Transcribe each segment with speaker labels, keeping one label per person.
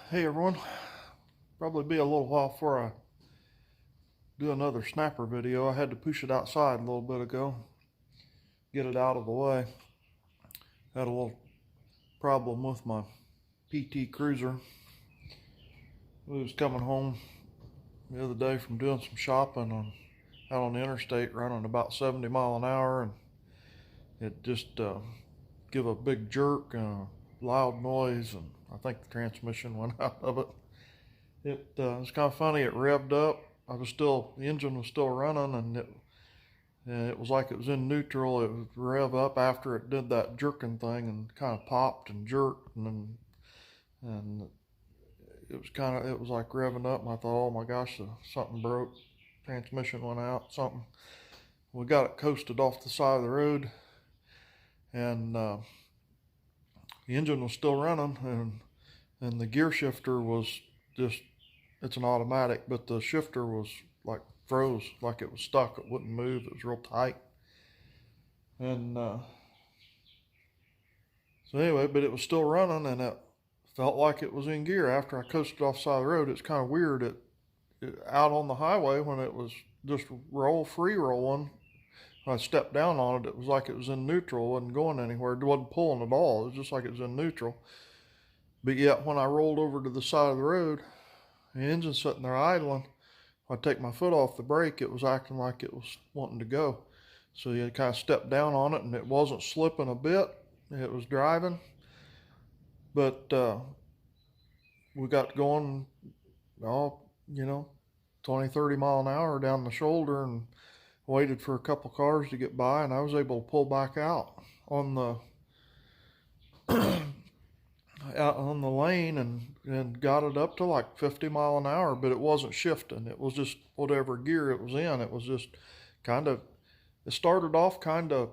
Speaker 1: Hey everyone, probably be a little while before I do another snapper video. I had to push it outside a little bit ago, get it out of the way. Had a little problem with my PT Cruiser. We was coming home the other day from doing some shopping out on the interstate running about 70 mile an hour, and it just give a big jerk and a loud noise, and I think the transmission went out of it. It was kind of funny. It revved up. The engine was still running, and it was like it was in neutral. It would rev up after it did that jerking thing and kind of popped and jerked, and it was like revving up. And I thought, oh my gosh, something broke. Transmission went out. Something. We got it coasted off the side of the road, and the engine was still running, and the gear shifter was just, it's an automatic, but the shifter was like froze, like it was stuck. It wouldn't move. It was real tight. And so anyway, but it was still running, and it felt like it was in gear after I coasted off the side of the road. It's kind of weird. Out on the highway, when it was just free rolling, when I stepped down on it, it was like it was in neutral. It wasn't going anywhere. It wasn't pulling at all. It was just like it was in neutral. But yet when I rolled over to the side of the road, the engine sitting there idling, I take my foot off the brake, it was acting like it was wanting to go. So you kind of stepped down on it, and it wasn't slipping a bit. It was driving. But we got going, all, 20, 30 mile an hour down the shoulder, and waited for a couple cars to get by, and I was able to pull back out on the lane, and got it up to like 50 mile an hour, but it wasn't shifting. It was just whatever gear it was in. It was just kind of, it started off kind of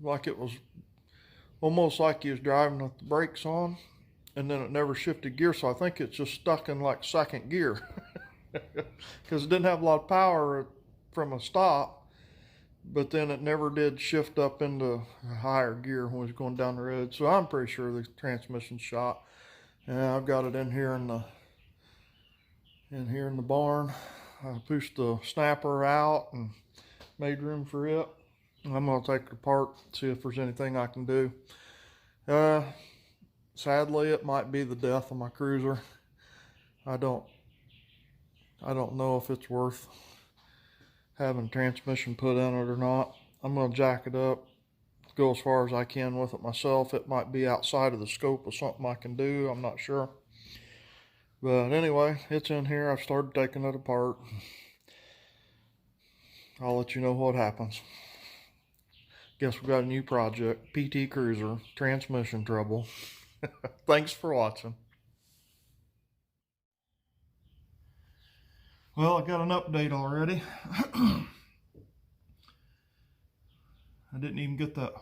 Speaker 1: like it was almost like he was driving with the brakes on, and then it never shifted gear. So I think it's just stuck in like second gear because it didn't have a lot of power from a stop. But then it never did shift up into a higher gear when it was going down the road. So I'm pretty sure the transmission's shot. And I've got it in here in the barn. I pushed the snapper out and made room for it. I'm gonna take it apart, see if there's anything I can do. Sadly, it might be the death of my Cruiser. I don't know if it's worth having transmission put in it or not. I'm gonna jack it up, go as far as I can with it myself. It might be outside of the scope of something I can do. I'm not sure. But anyway, it's in here. I've started taking it apart. I'll let you know what happens. Guess we got a new project. PT Cruiser, transmission trouble. Thanks for watching. Well, I got an update already. I didn't even get that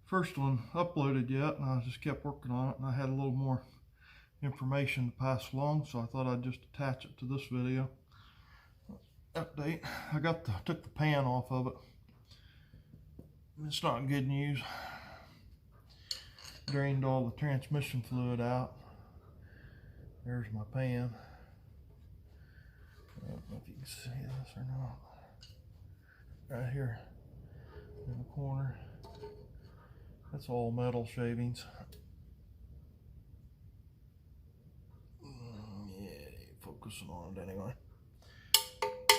Speaker 1: first one uploaded yet, and I just kept working on it, and I had a little more information to pass along, so I thought I'd just attach it to this video. Update. I took the pan off of it. It's not good news. Drained all the transmission fluid out. There's my pan. I don't know if you can see this or not. Right here in the corner. That's all metal shavings. Yeah, focusing on it anyway.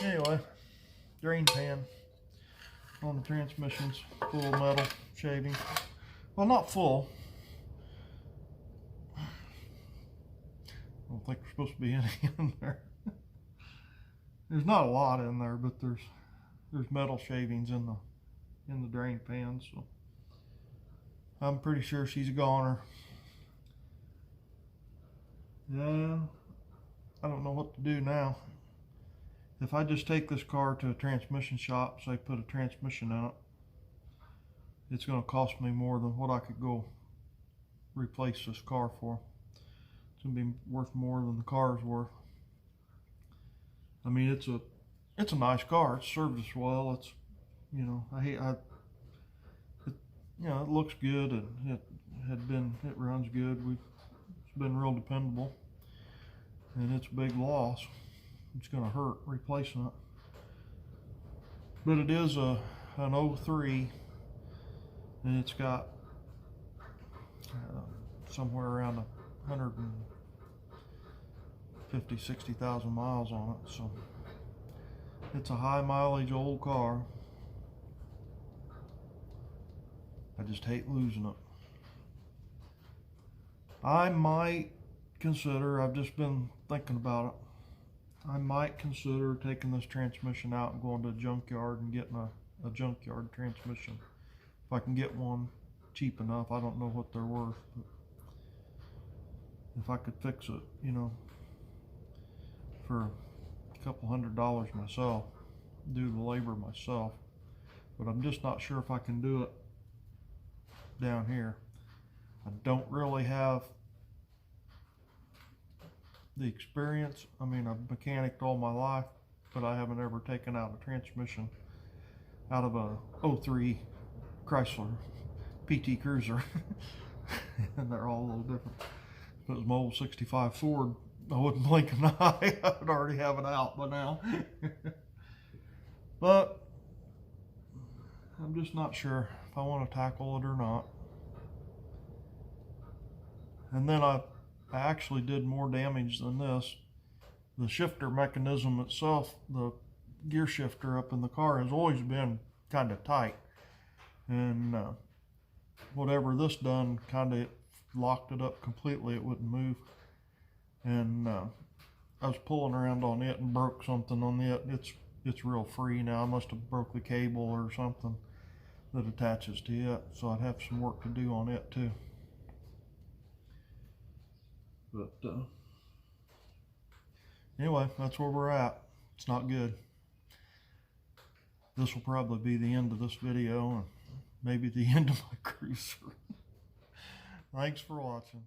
Speaker 1: Anyway, drain pan on the transmission's full of metal shavings. Well, not full. I don't think there's supposed to be any in there. There's not a lot in there, but there's metal shavings in the drain pan, so I'm pretty sure she's a goner. Yeah, I don't know what to do now. If I just take this car to a transmission shop, say put a transmission in it, it's going to cost me more than what I could go replace this car for. It's going to be worth more than the car's worth. I mean, it's a nice car. It's serviced well. It's, it looks good, and it runs good. We've been real dependable, and it's a big loss. It's going to hurt replacing it. But it is an 03, and it's got somewhere around 150, 60,000 miles on it. So it's a high mileage old car. I just hate losing it. I might consider, I've just been thinking about it, I might consider taking this transmission out and going to a junkyard and getting a junkyard transmission. If I can get one cheap enough. I don't know what they're worth, but if I could fix it, you know, for a couple $100 myself, do the labor myself. But I'm just not sure if I can do it down here. I don't really have the experience. I mean, I've mechanicked all my life, but I haven't ever taken out a transmission out of a 03 Chrysler PT Cruiser. And they're all a little different. If it was my old 65 Ford, I wouldn't blink an eye. I would already have it out by now. But I'm just not sure if I want to tackle it or not. And then I actually did more damage than this. The shifter mechanism itself, the gear shifter up in the car, has always been kind of tight. And whatever this done, kind of locked it up completely. It wouldn't move. And I was pulling around on it and broke something on it. It's real free now. I must have broke the cable or something that attaches to it. So I'd have some work to do on it too. But anyway, that's where we're at. It's not good. This will probably be the end of this video and maybe the end of my cruiser. Thanks for watching.